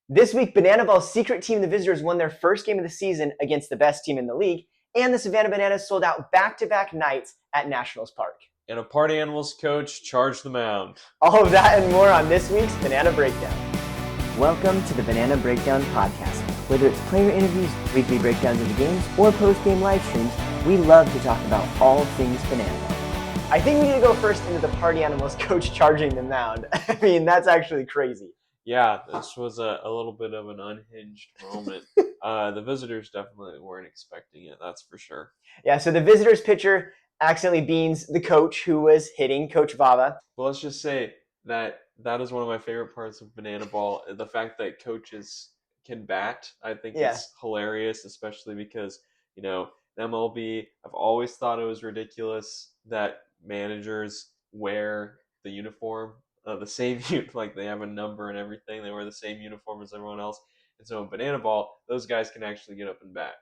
This week, Banana Ball's secret team, the Visitors, won their first game of the season against the best team in the league, and the Savannah Bananas sold out back-to-back nights at Nationals Park. And a party animals coach charged the mound. All of that and more on this week's Banana Breakdown. Welcome to the Banana Breakdown podcast. Whether it's player interviews, weekly breakdowns of the games, or post-game live streams, we love to talk about all things Banana Ball. I think we need to go first into the party animals coach charging the mound. I mean, that's actually crazy. Yeah, this was a little bit of an unhinged moment. The Visitors definitely weren't expecting it, that's for sure. Yeah, so the Visitors pitcher accidentally beans the coach who was hitting Coach Vava. Well, let's just say that is one of my favorite parts of Banana Ball. The fact that coaches can bat, I think is hilarious, especially because, in MLB, I've always thought it was ridiculous that managers wear the uniform, the same, like they have a number and everything. They wear the same uniform as everyone else. And so in Banana Ball, those guys can actually get up and bat.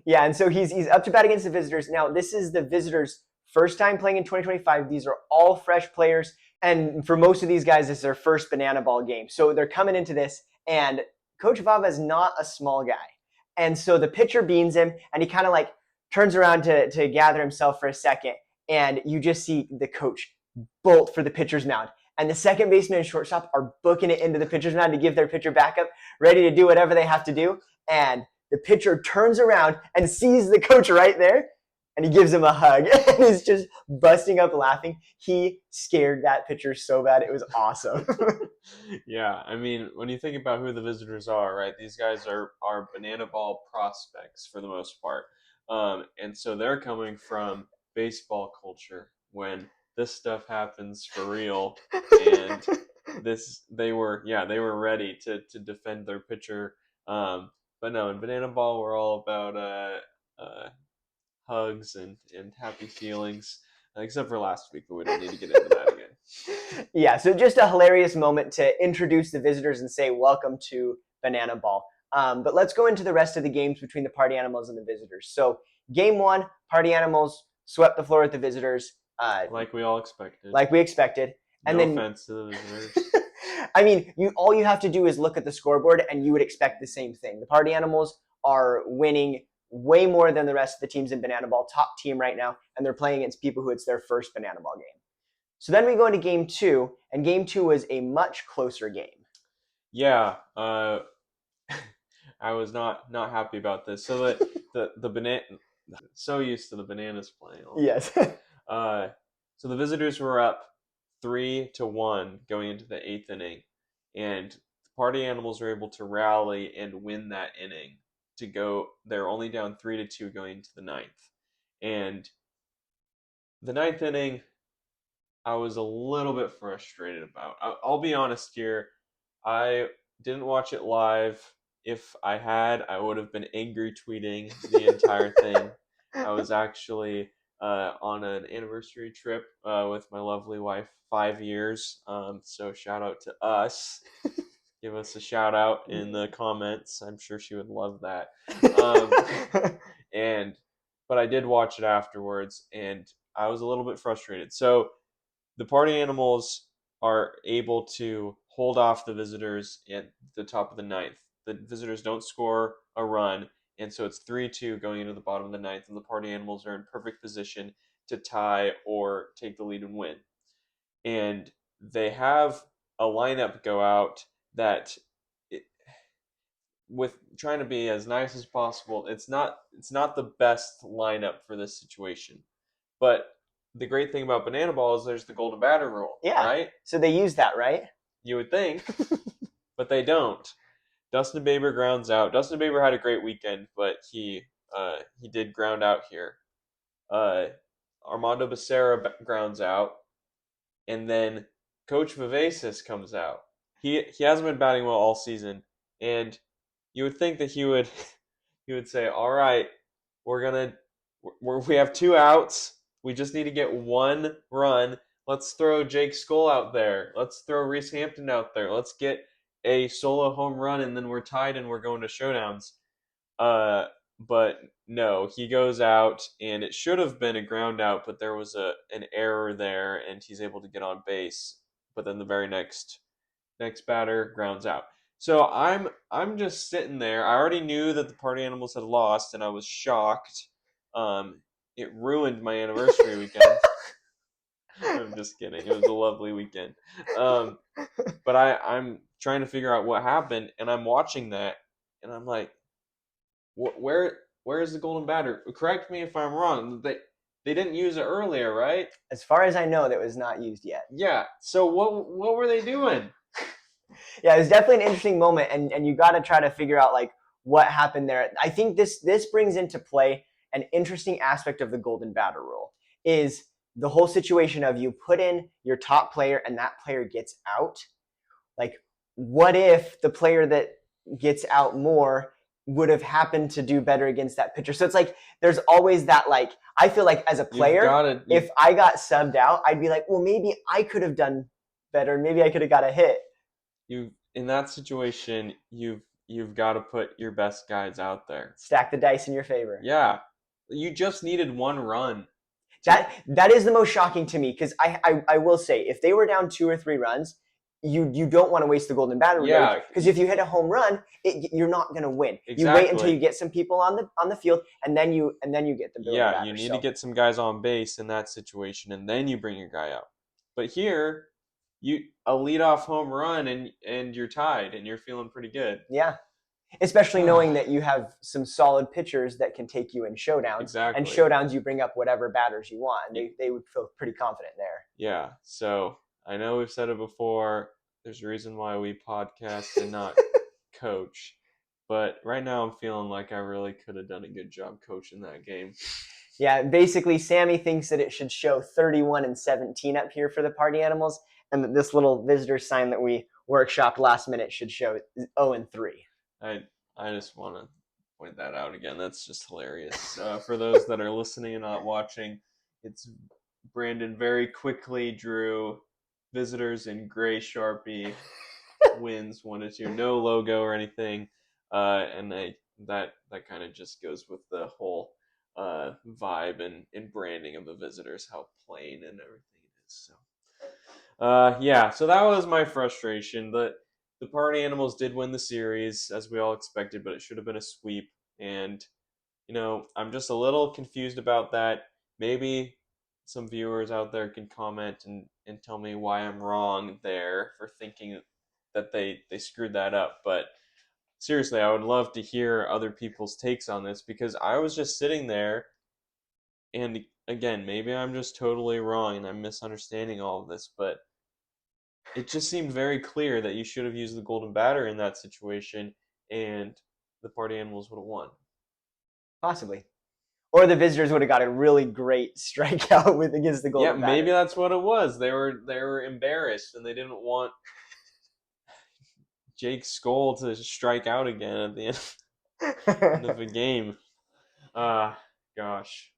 Yeah, and so he's up to bat against the Visitors. Now, this is the Visitors' first time playing in 2025. These are all fresh players. And for most of these guys, this is their first Banana Ball game. So they're coming into this, and Coach Vava is not a small guy. And so the pitcher beans him, and he kind of like turns around to gather himself for a second. And you just see the coach bolt for the pitcher's mound. And the second baseman and shortstop are booking it into the pitcher's mound to give their pitcher backup, ready to do whatever they have to do. And the pitcher turns around and sees the coach right there, and he gives him a hug and is just busting up laughing. He scared that pitcher so bad. It was awesome. Yeah, I mean, when you think about who the Visitors are, right, these guys are Banana Ball prospects for the most part. And so they're coming from baseball culture when this stuff happens for real. And they were ready to defend their pitcher. But no, in Banana Ball, we're all about hugs and happy feelings, except for last week, but we don't need to get into that again. Yeah, so just a hilarious moment to introduce the Visitors and say welcome to Banana Ball. But let's go into the rest of the games between the Party Animals and the Visitors. So game one, Party Animals swept the floor with the Visitors. Like we all expected. Like we expected. And no then, offense to the Visitors. I mean, all you have to do is look at the scoreboard and you would expect the same thing. The Party Animals are winning way more than the rest of the teams in Banana Ball, top team right now, and they're playing against people who it's their first Banana Ball game. So then we go into game two, and game two was a much closer game. Yeah, I was not happy about this. So the banana, so used to the Bananas playing. Yes. So the Visitors were up 3-1 going into the eighth inning, and the Party Animals were able to rally and win that inning to go. They're only down 3-2 going into the ninth, and the ninth inning, I was a little bit frustrated about. I'll be honest here, I didn't watch it live. If I had, I would have been angry tweeting the entire thing. I was actually on an anniversary trip with my lovely wife, 5 years. So shout out to us. Give us a shout out in the comments. I'm sure she would love that. But I did watch it afterwards, and I was a little bit frustrated. So the Party Animals are able to hold off the Visitors at the top of the ninth. The Visitors don't score a run, and so it's 3-2 going into the bottom of the ninth, and the Party Animals are in perfect position to tie or take the lead and win. And they have a lineup go out that, with trying to be as nice as possible, it's not the best lineup for this situation. But the great thing about Banana Ball is there's the golden batter rule, right? So they use that, right? You would think, but they don't. Dustin Baber grounds out. Dustin Baber had a great weekend, but he did ground out here. Armando Becerra grounds out, and then Coach Vivacis comes out. He hasn't been batting well all season, and you would think that he would say, "All right, we have 2 outs. We just need to get 1 run. Let's throw Jake Skoll out there. Let's throw Reese Hampton out there. Let's get a solo home run, and then we're tied and we're going to showdowns." But no, he goes out, and it should have been a ground out, but there was an error there, and he's able to get on base. But then the very next batter grounds out. So I'm just sitting there. I already knew that the party animals had lost, and I was shocked. Um, it ruined my anniversary weekend. I'm just kidding. It was a lovely weekend. Um, but I'm trying to figure out what happened, and I'm watching that, and I'm like, where is the golden batter? Correct me if I'm wrong. They didn't use it earlier, right? As far as I know, that was not used yet. Yeah. So what were they doing? Yeah, it was definitely an interesting moment, and you got to try to figure out like what happened there. I think this brings into play an interesting aspect of the golden batter rule is the whole situation of you put in your top player and that player gets out. Like, what if the player that gets out more would have happened to do better against that pitcher? So it's like there's always that, like, I feel like as a player, if I got subbed out, I'd be like, well, maybe I could have done better. Maybe I could have got a hit. You in that situation, you've got to put your best guys out there. Stack the dice in your favor. Yeah. You just needed one run. That is the most shocking to me, because I will say, if they were down 2 or 3 runs, you don't want to waste the golden batter. Yeah. Because if you hit a home run, you're not going to win. Exactly. You wait until you get some people on the field, and then you get the golden batter. Yeah, you need to get some guys on base in that situation, and then you bring your guy out. But here, a leadoff home run, and you're tied, and you're feeling pretty good. Yeah. Especially knowing that you have some solid pitchers that can take you in showdowns. Exactly. And showdowns, you bring up whatever batters you want. And they would feel pretty confident there. Yeah. So I know we've said it before. There's a reason why we podcast and not coach. But right now I'm feeling like I really could have done a good job coaching that game. Yeah, basically Sammy thinks that it should show 31-17 up here for the party animals, and that this little visitor sign that we workshopped last minute should show 0-3. I just want to point that out again. That's just hilarious. For those that are listening and not watching, it's Brandon very quickly drew visitors in gray Sharpie, wins 1-2, no logo or anything, and that kind of just goes with the whole vibe and branding of the visitors, how plain and everything it is. So, yeah. So that was my frustration. The party animals did win the series, as we all expected, but it should have been a sweep. And, I'm just a little confused about that. Maybe some viewers out there can comment and tell me why I'm wrong there for thinking that they screwed that up. But seriously, I would love to hear other people's takes on this, because I was just sitting there, and again, maybe I'm just totally wrong and I'm misunderstanding all of this, but it just seemed very clear that you should have used the golden batter in that situation, and the party animals would have won. Possibly. Or the visitors would have got a really great strikeout against the golden batter. Yeah, maybe that's what it was. They were embarrassed, and they didn't want Jake Skoll to strike out again at the end of the game. Gosh.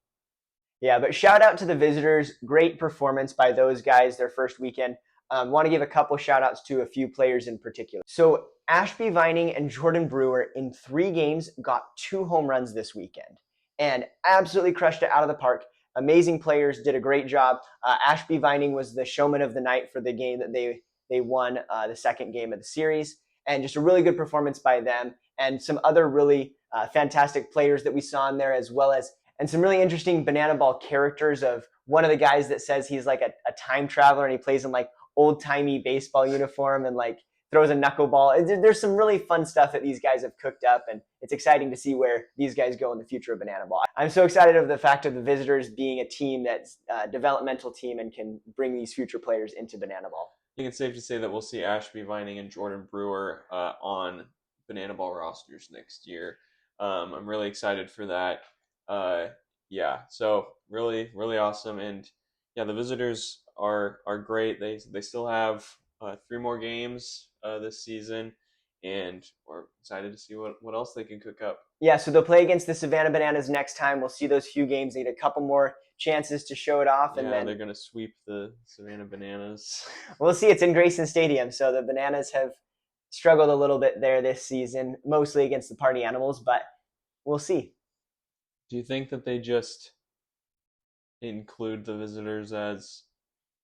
Yeah, but shout out to the visitors. Great performance by those guys, their first weekend. Want to give a couple shout outs to a few players in particular. So Ashby Vining and Jordan Brewer in 3 games got 2 home runs this weekend and absolutely crushed it out of the park. Amazing players, did a great job. Ashby Vining was the showman of the night for the game that they won, the second game of the series, and just a really good performance by them, and some other really fantastic players that we saw in there, as well as and some really interesting banana ball characters of one of the guys that says he's like a time traveler, and he plays in like old-timey baseball uniform and like throws a knuckleball. There's some really fun stuff that these guys have cooked up, and it's exciting to see where these guys go in the future of banana ball. I'm so excited of the fact of the visitors being a team that's a developmental team and can bring these future players into banana ball. I think it's safe to say that we'll see Ashby Vining and Jordan Brewer on banana ball rosters next year. I'm really excited for that. Yeah, so really, really awesome. And yeah, the visitors are great. They still have 3 more games this season, and we're excited to see what else they can cook up. Yeah, so they'll play against the Savannah Bananas next time. We'll see those few games. They get a couple more chances to show it off, and then they're gonna sweep the Savannah Bananas. We'll see. It's in Grayson Stadium, so the Bananas have struggled a little bit there this season, mostly against the party animals, but we'll see. Do you think that they just include the visitors as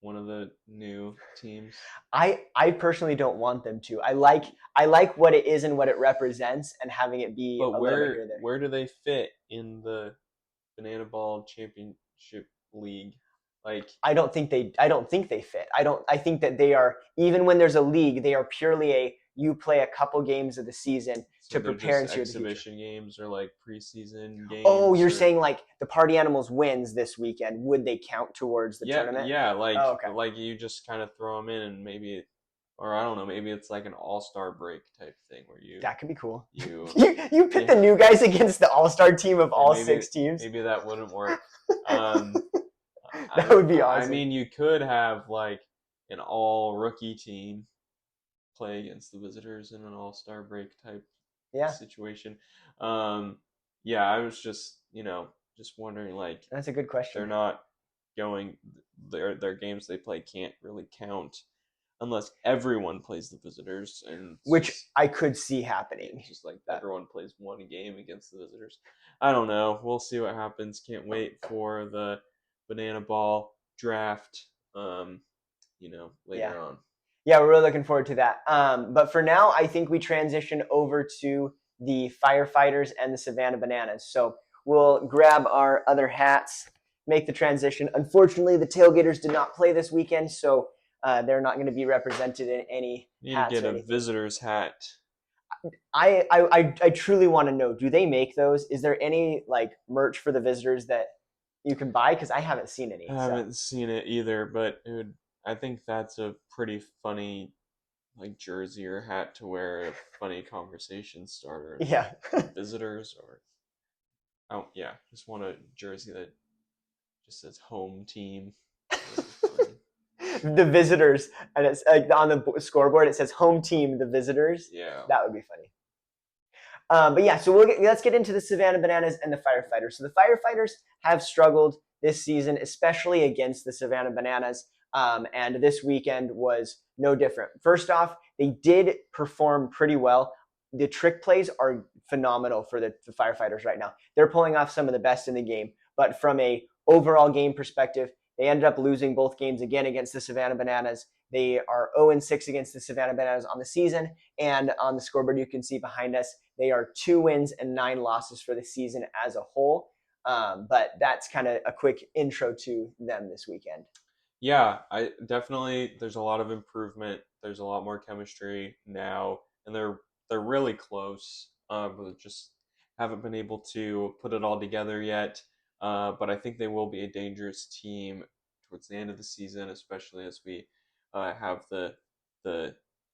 one of the new teams. I personally don't want them to. I like what it is and what it represents, and having it be But a little bit here or there. where do they fit in the Banana Ball Championship League? Like, I don't think they fit. I think that they are, even when there's a league, they are purely a you play a couple games of the season so to they're prepare just into the future. exhibition games or like preseason Oh, games you're or saying like the Party Animals wins this weekend, would they count towards the yeah, tournament? yeah, Oh, okay. like you just kind of throw them in and maybe or I don't know, maybe it's like an all-star break type thing where That could be cool. you You pit yeah, the new guys against the all-star team of yeah, all six teams. maybe that wouldn't work. Um That would be I awesome. mean you could have like an all rookie team play against the visitors in an all-star break type Yeah, situation. Um, yeah, I was just just wondering like that's a good question. they're not going their games they play can't really count unless everyone plays the visitors and it's Which just I could see happening. it's just like That everyone plays one game against the visitors. I don't know. We'll see what happens. Can't wait for the banana ball draft. Um, yeah. later on. Yeah, we're really looking forward to that. But for now, I think we transition over to the firefighters and the Savannah Bananas. So we'll grab our other hats, make the transition. Unfortunately, the tailgaters did not play this weekend, so they're not going to be represented in any You need to hats get or a anything. visitor's hat. I truly want to know, do they make those? Is there any like merch for the visitors that you can buy? Because I haven't seen any. I So haven't seen it either, but I think that's a pretty funny like jersey or hat to wear, a funny conversation starter. yeah. The visitors or oh yeah, just want a jersey that just says home team. That would be funny. The visitors, and it's like on the scoreboard it says home team, the visitors. Yeah. That would be funny. But yeah, so let's get into the Savannah Bananas and the firefighters. So the firefighters have struggled this season, especially against the Savannah Bananas. And this weekend was no different. First off, they did perform pretty well. The trick plays are phenomenal for the firefighters right now. They're pulling off some of the best in the game. But from a overall game perspective, they ended up losing both games again against the Savannah Bananas. They are 0-6 against the Savannah Bananas on the season. And on the scoreboard, you can see behind us, they are 2 wins and 9 losses for the season as a whole. But that's kind of a quick intro to them this weekend. Yeah, I definitely there's a lot of improvement. There's a lot more chemistry now, and they're really close. But just haven't been able to put it all together yet. But I think they will be a dangerous team towards the end of the season, especially as we have the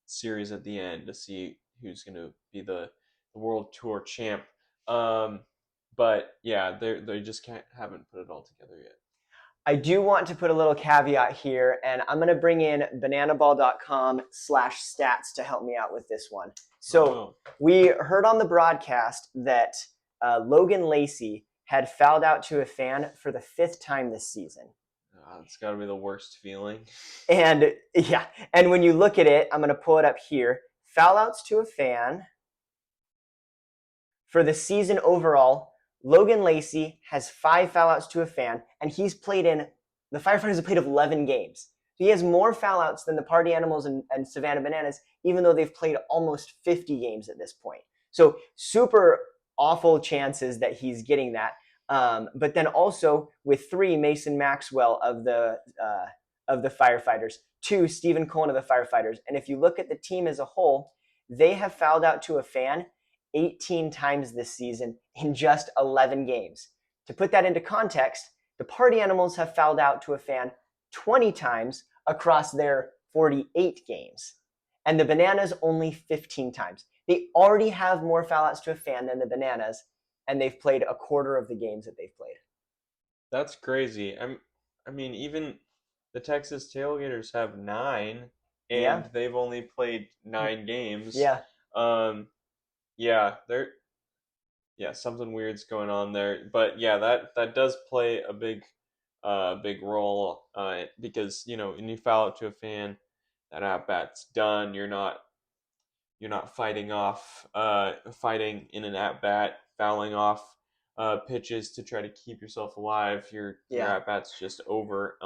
series at the end to see who's going to be the world tour champ. Um, but yeah, they just can't haven't put it all together yet. I do want to put a little caveat here, and I'm going to bring in bananaball.com/stats to help me out with this one. So we heard on the broadcast that Logan Lacey had fouled out to a fan for the 5th time this season. It's got to be the worst feeling. And yeah, and when you look at it, I'm going to pull it up here. Foul outs to a fan for the season overall, Logan Lacey has 5 foul outs to a fan, and the firefighters have played 11 games. So he has more foul outs than the Party Animals and Savannah Bananas, even though they've played almost 50 games at this point. So super awful chances that he's getting that. But then also with 3, Mason Maxwell of the firefighters, 2, Stephen Cohen of the firefighters. And if you look at the team as a whole, they have fouled out to a fan 18 times this season in just 11 games. To put that into context, the Party Animals have fouled out to a fan 20 times across their 48 games, and the Bananas only 15 times. They already have more foul outs to a fan than the Bananas, and they've played a quarter of the games that they've played. That's crazy. I mean, even the Texas Tailgaters have 9, Yeah. and they've only played 9 games. Yeah. Yeah, something weird's going on there. But yeah, that does play a big role because when you foul it to a fan, that at bat's done. You're not fighting in an at bat, fouling off pitches to try to keep yourself alive. Your Yeah. at bat's just over.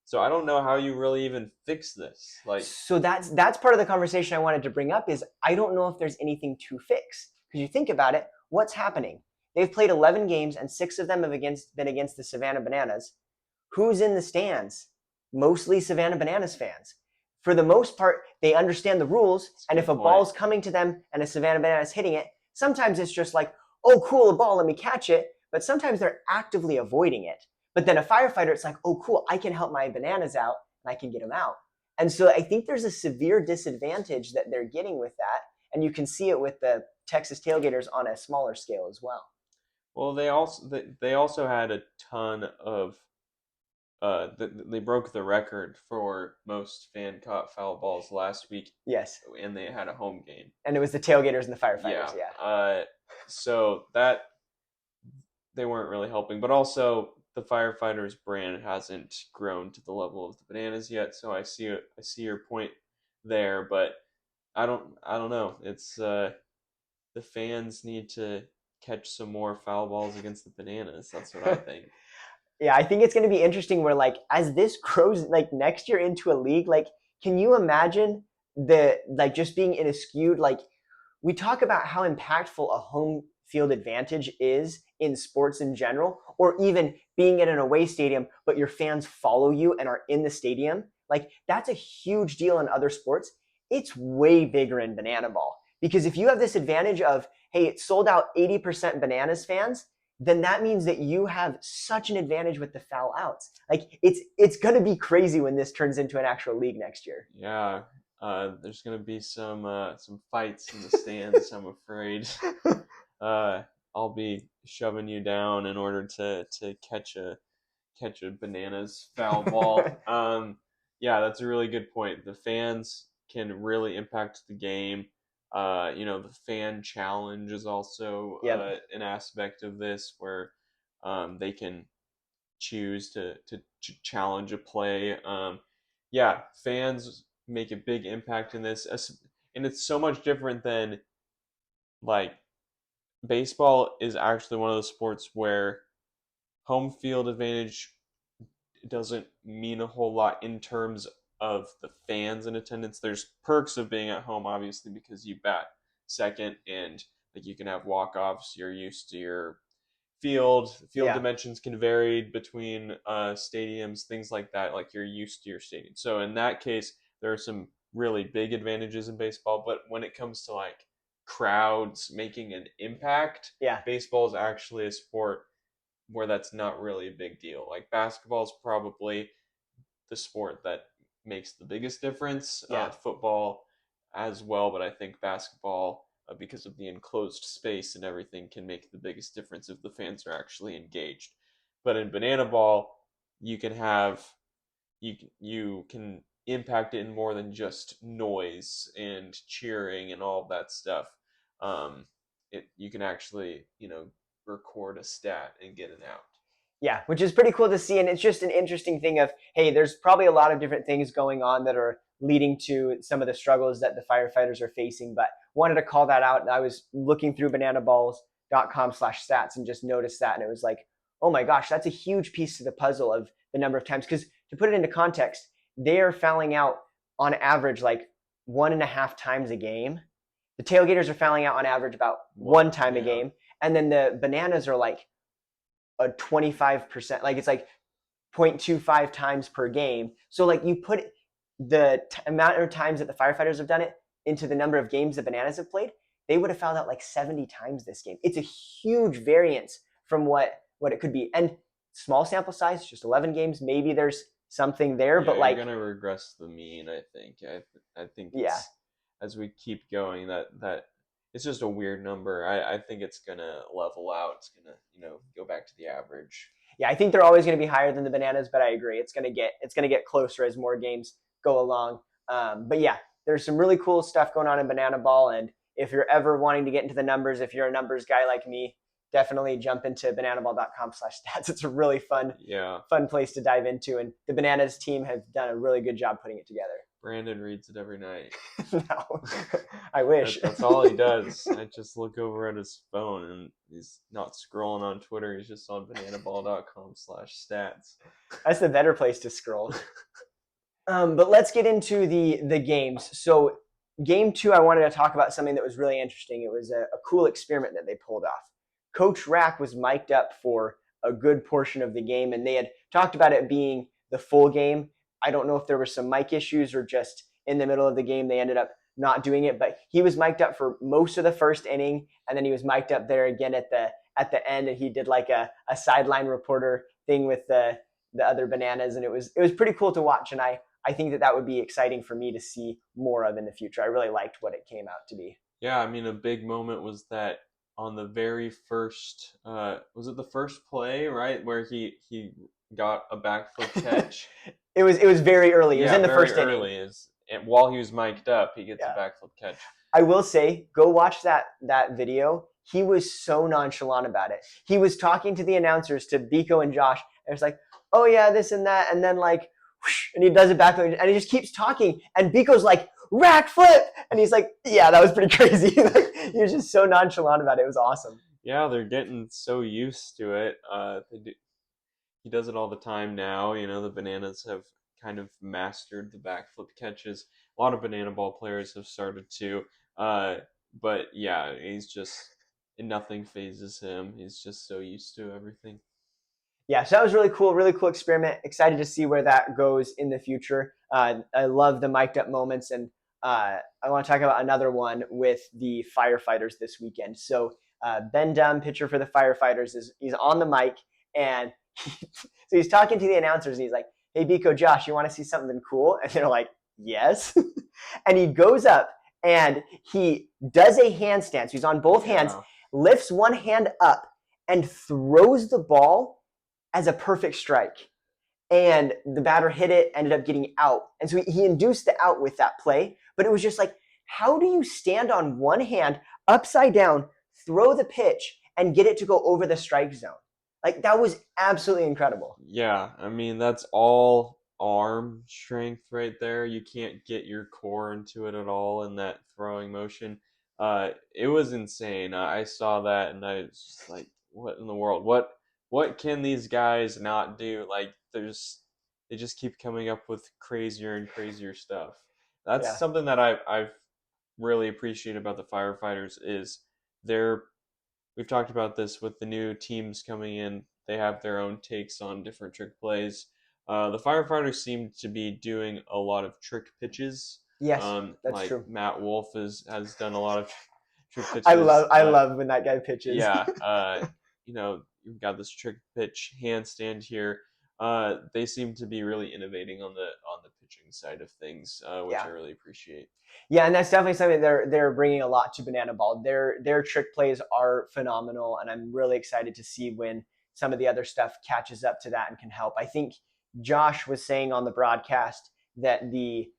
So I don't know how you really even fix this. Like, So that's part of the conversation I wanted to bring up is I don't know if there's anything to fix. Because you think about it, what's happening? They've played 11 games and 6 of them have been against the Savannah Bananas. Who's in the stands? Mostly Savannah Bananas fans. For the most part, they understand the rules, and if a ball's coming to them and a Savannah Banana is hitting it, sometimes it's just like, oh, cool, a ball, let me catch it. But sometimes they're actively avoiding it. But then a firefighter, it's like, oh, cool, I can help my bananas out and I can get them out. And so I think there's a severe disadvantage that they're getting with that. And you can see it with the Texas tailgaters on a smaller scale as well. well, they also had a ton of they broke the record for most fan caught foul balls last week. Yes. And they had a home game. And it was the tailgaters and the firefighters. Yeah. So that they weren't really helping, but also the firefighters brand hasn't grown to the level of the Bananas yet. So I see your point there, but I don't know. It's the fans need to catch some more foul balls against the Bananas. That's what I think. Yeah, I think it's going to be interesting where, like, as this grows, like, next year into a league, like, can you imagine just being in a skewed, like, we talk about how impactful a home field advantage is in sports in general, or even being at an away stadium, but your fans follow you and are in the stadium. Like, that's a huge deal in other sports. It's way bigger in banana ball because if you have this advantage of, hey, it's sold out 80% Bananas fans, then that means that you have such an advantage with the foul outs. Like it's going to be crazy when this turns into an actual league next year. Yeah, there's gonna be some fights in the stands. I'm afraid. I'll be shoving you down in order to catch a Bananas foul ball. Yeah, that's a really good point. The fans can really impact the game. The fan challenge is also an aspect of this where they can choose to challenge a play. Yeah, fans make a big impact in this, and it's so much different than like baseball is actually one of those sports where home field advantage doesn't mean a whole lot in terms of the fans in attendance. There's perks of being at home, obviously, because you bat second and like you can have walk-offs. You're used to your field dimensions can vary between stadiums, things like that. Like you're used to your stadium. So in that case, there are some really big advantages in baseball. But when it comes to like crowds making an impact, baseball is actually a sport where that's not really a big deal. Like basketball is probably the sport that makes the biggest difference. Football as well, but I think basketball, because of the enclosed space and everything, can make the biggest difference if the fans are actually engaged. But in banana ball, you can have you can impact it in more than just noise and cheering and all of that stuff. You can actually record a stat and get it out. Yeah, which is pretty cool to see. And it's just an interesting thing of, hey, there's probably a lot of different things going on that are leading to some of the struggles that the firefighters are facing. But wanted to call that out. I was looking through bananaballs.com/stats and just noticed that. And it was like, oh my gosh, that's a huge piece to the puzzle of the number of times. Because to put it into context, they are fouling out on average like 1.5 times a game. The tailgaters are fouling out on average about one time a game. And then the Bananas are like a 25%, like it's like 0.25 times per game. So like you put the amount of times that the firefighters have done it into the number of games the Bananas have played, they would have fouled out like 70 times this game. It's a huge variance from what it could be. And small sample size, just 11 games, maybe there's something there, but like you're gonna regress the mean. I think it's, as we keep going, that it's just a weird number. I think it's gonna level out. It's gonna go back to the average. Yeah, I think they're always going to be higher than the Bananas, but I agree it's gonna get closer as more games go along. But yeah, there's some really cool stuff going on in banana ball, and if you're ever wanting to get into the numbers, if you're a numbers guy like me, definitely jump into bananaball.com/stats. It's a really fun place to dive into, and the Bananas team have done a really good job putting it together. Brandon reads it every night. No, I wish. That's all he does. I just look over at his phone and he's not scrolling on Twitter. He's just on bananaball.com/stats. That's the better place to scroll. But let's get into the games. So game 2, I wanted to talk about something that was really interesting. It was a cool experiment that they pulled off. Coach Rack was mic'd up for a good portion of the game, and they had talked about it being the full game. I don't know if there were some mic issues or just in the middle of the game they ended up not doing it, but he was mic'd up for most of the first inning, and then he was mic'd up there again at the end, and he did like a sideline reporter thing with the other Bananas, and it was pretty cool to watch, and I think that would be exciting for me to see more of in the future. I really liked what it came out to be. Yeah, I mean, a big moment was that on the very first, was it the first play, right, where he got a backflip catch? It was very early. It was in the first inning. Early and while he was mic'd up, he gets a backflip catch. I will say, go watch that video. He was so nonchalant about it. He was talking to the announcers, to Biko and Josh, and it's like, oh yeah, this and that, and then like, whoosh, and he does it back, and he just keeps talking, and Biko's like, rack flip, and he's like, yeah, that was pretty crazy. Like, he was just so nonchalant about it. It was awesome. Yeah, they're getting so used to it. He does it all the time now. You know, the Bananas have kind of mastered the backflip catches. A lot of banana ball players have started to. But yeah, he's just, nothing phases him. He's just so used to everything. Yeah, so that was really cool experiment. Excited to see where that goes in the future. I love the mic'd up moments, and I want to talk about another one with the firefighters this weekend. So Ben Dunn, pitcher for the firefighters, he's on the mic, and so he's talking to the announcers, and he's like, hey, Biko, Josh, you want to see something cool? And they're like, yes. And he goes up, and he does a handstand. So he's on both hands, lifts one hand up, and throws the ball as a perfect strike. And the batter hit it, ended up getting out. And so he induced the out with that play. But it was just like, how do you stand on one hand, upside down, throw the pitch, and get it to go over the strike zone? Like, that was absolutely incredible. Yeah, I mean, that's all arm strength right there. You can't get your core into it at all in that throwing motion. It was insane. I saw that, and I was just like, what in the world? What can these guys not do? Like, they just keep coming up with crazier and crazier stuff. That's something that I've really appreciated about the firefighters is we've talked about this with the new teams coming in. They have their own takes on different trick plays. The firefighters seem to be doing a lot of trick pitches. Yes, that's like true. Matt Wolf has done a lot of trick pitches. I love when that guy pitches. Yeah, you know, you've got this trick pitch handstand here. They seem to be really innovating on the pitching side of things, which I really appreciate. Yeah, and that's definitely something they're bringing a lot to banana ball. Their trick plays are phenomenal, and I'm really excited to see when some of the other stuff catches up to that and can help. I think Josh was saying on the broadcast that the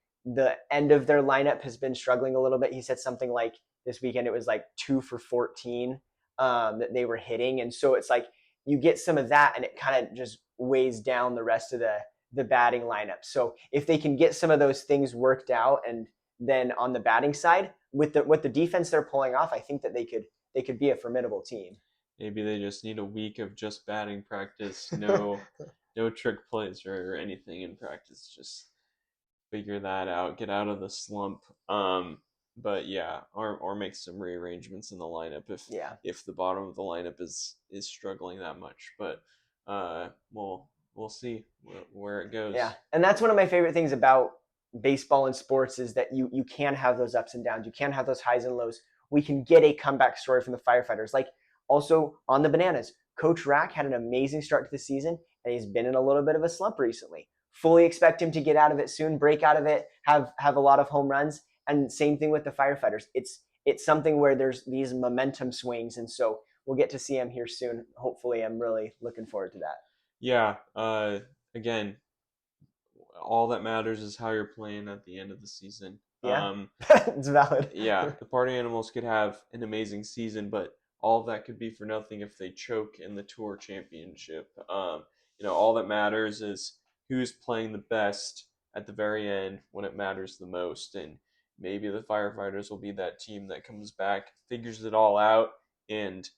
end of their lineup has been struggling a little bit. He said something like this weekend it was like 2 for 14 that they were hitting, and so it's like you get some of that, and it kind of just weighs down the rest of the batting lineup. So if they can get some of those things worked out, and then on the batting side with the defense they're pulling off, I think that they could be a formidable team. Maybe they just need a week of just batting practice, no trick plays or anything in practice. Just figure that out, get out of the slump. But yeah, or make some rearrangements in the lineup if the bottom of the lineup is struggling that much. But we'll see where it goes. Yeah, and that's one of my favorite things about baseball and sports is that you can have those ups and downs. You can have those highs and lows. We can get a comeback story from the firefighters. Like also on the Bananas, Coach Rack had an amazing start to the season, and he's been in a little bit of a slump recently. Fully expect him to get out of it soon, break out of it, have a lot of home runs. And same thing with the firefighters. It's something where there's these momentum swings, and so we'll get to see him here soon. Hopefully, I'm really looking forward to that. Yeah. Again, all that matters is how you're playing at the end of the season. Yeah, it's valid. Yeah, the Party Animals could have an amazing season, but all of that could be for nothing if they choke in the Tour Championship. All that matters is who's playing the best at the very end when it matters the most. And maybe the firefighters will be that team that comes back, figures it all out, and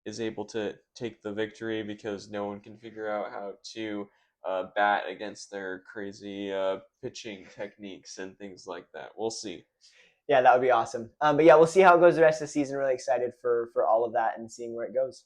is able to take the victory because no one can figure out how to bat against their crazy pitching techniques and things like that. We'll see. Yeah, that would be awesome. But yeah, we'll see how it goes the rest of the season. Really excited for all of that and seeing where it goes.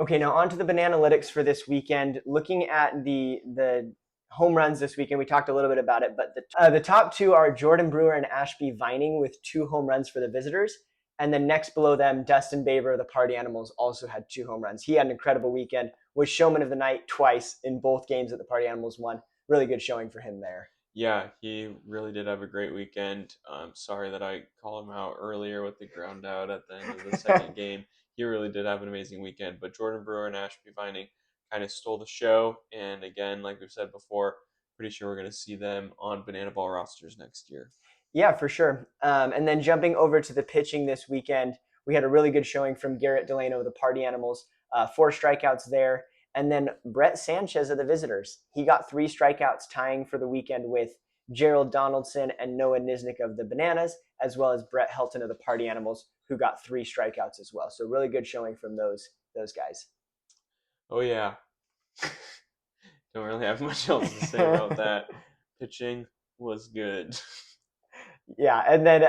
Okay, now on to the Bananalytics for this weekend. Looking at the home runs this weekend, we talked a little bit about it, but the top two are Jordan Brewer and Ashby Vining with 2 home runs for the visitors. And then next below them, Dustin Baber, the Party Animals, also had 2 home runs. He had an incredible weekend, was showman of the night twice in both games that the Party Animals won. Really good showing for him there. Yeah, he really did have a great weekend. I'm sorry that I called him out earlier with the ground out at the end of the second game. He really did have an amazing weekend. But Jordan Brewer and Ashby Vining kind of stole the show. And again, like we've said before, pretty sure we're going to see them on Banana Ball rosters next year. Yeah, for sure. And then jumping over to the pitching this weekend, we had a really good showing from Garrett Delano of the Party Animals, 4 strikeouts there. And then Brett Sanchez of the Visitors. He got 3 strikeouts, tying for the weekend with Gerald Donaldson and Noah Niznik of the Bananas, as well as Brett Helton of the Party Animals, who got 3 strikeouts as well. So really good showing from those guys. Oh, yeah. Don't really have much else to say about that. Pitching was good. Yeah, and then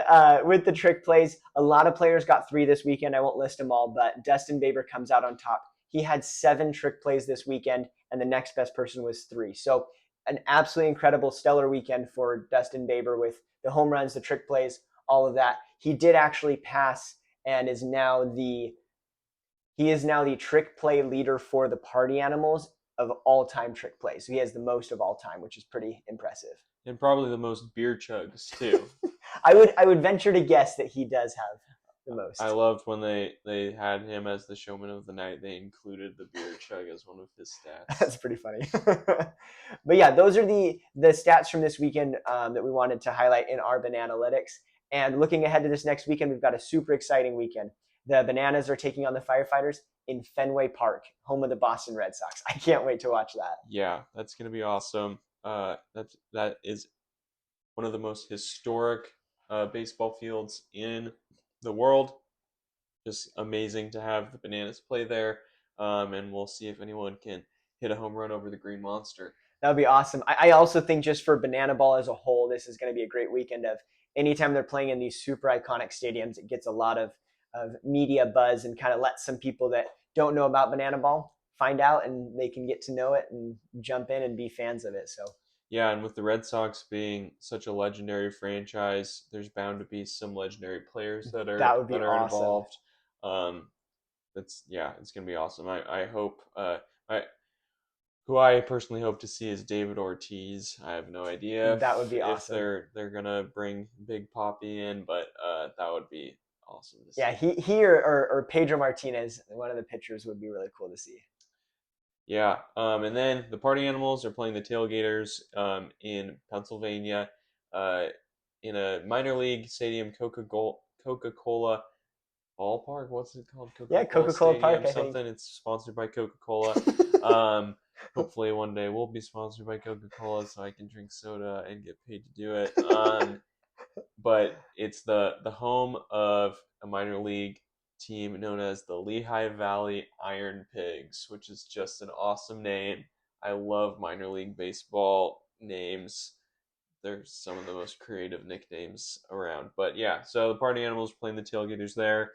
with the trick plays, a lot of players got 3 this weekend. I won't list them all, but Dustin Baber comes out on top. He had 7 trick plays this weekend, and the next best person was 3. So an absolutely incredible, stellar weekend for Dustin Baber with the home runs, the trick plays, all of that. He did actually pass and is now the trick play leader for the Party Animals of all-time trick plays. So he has the most of all time, which is pretty impressive. And probably the most beer chugs, too. I would venture to guess that he does have the most. I loved when they had him as the showman of the night. They included the beer chug as one of his stats. That's pretty funny. But yeah, those are the stats from this weekend that we wanted to highlight in our Bananalytics. And looking ahead to this next weekend, we've got a super exciting weekend. The Bananas are taking on the Firefighters in Fenway Park, home of the Boston Red Sox. I can't wait to watch that. Yeah, that's going to be awesome. That is one of the most historic baseball fields in the world. Just amazing to have the Bananas play there, and we'll see if anyone can hit a home run over the Green Monster. That would be awesome. I also think just for Banana Ball as a whole, this is going to be a great weekend of anytime they're playing in these super iconic stadiums, it gets a lot of media buzz and kind of lets some people that don't know about Banana Ball find out, and they can get to know it and jump in and be fans of it. So yeah, and with the Red Sox being such a legendary franchise, there's bound to be some legendary players that are awesome. involved. It's gonna be awesome. I hope who I personally hope to see is David Ortiz. I have no idea that would be awesome. If they're gonna bring Big Papi in, but that would be awesome to see. Yeah, he or Pedro Martinez, one of the pitchers, would be really cool to see. Yeah, and then the Party Animals are playing the Tailgaters in Pennsylvania in a minor league stadium, Coca-Cola Ballpark. What's it called? Coca-Cola Park. Something. It's sponsored by Coca-Cola. Hopefully one day we'll be sponsored by Coca-Cola so I can drink soda and get paid to do it. But it's the home of a minor league team known as the Lehigh Valley Iron Pigs, which is just an awesome name. I love minor league baseball names. They're some of the most creative nicknames around. But yeah, so the Party Animals playing the Tailgaters there.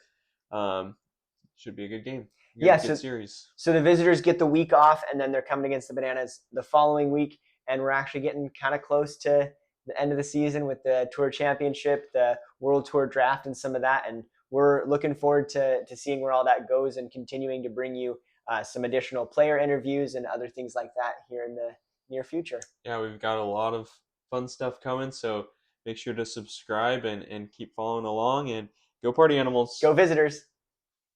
Should be a good game. Good series. So the Visitors get the week off, and then they're coming against the Bananas the following week, and we're actually getting kind of close to the end of the season with the Tour Championship, the World Tour Draft, and some of that. And we're looking forward to seeing where all that goes and continuing to bring you some additional player interviews and other things like that here in the near future. Yeah, we've got a lot of fun stuff coming, so make sure to subscribe and keep following along, and go Party Animals. Go Visitors.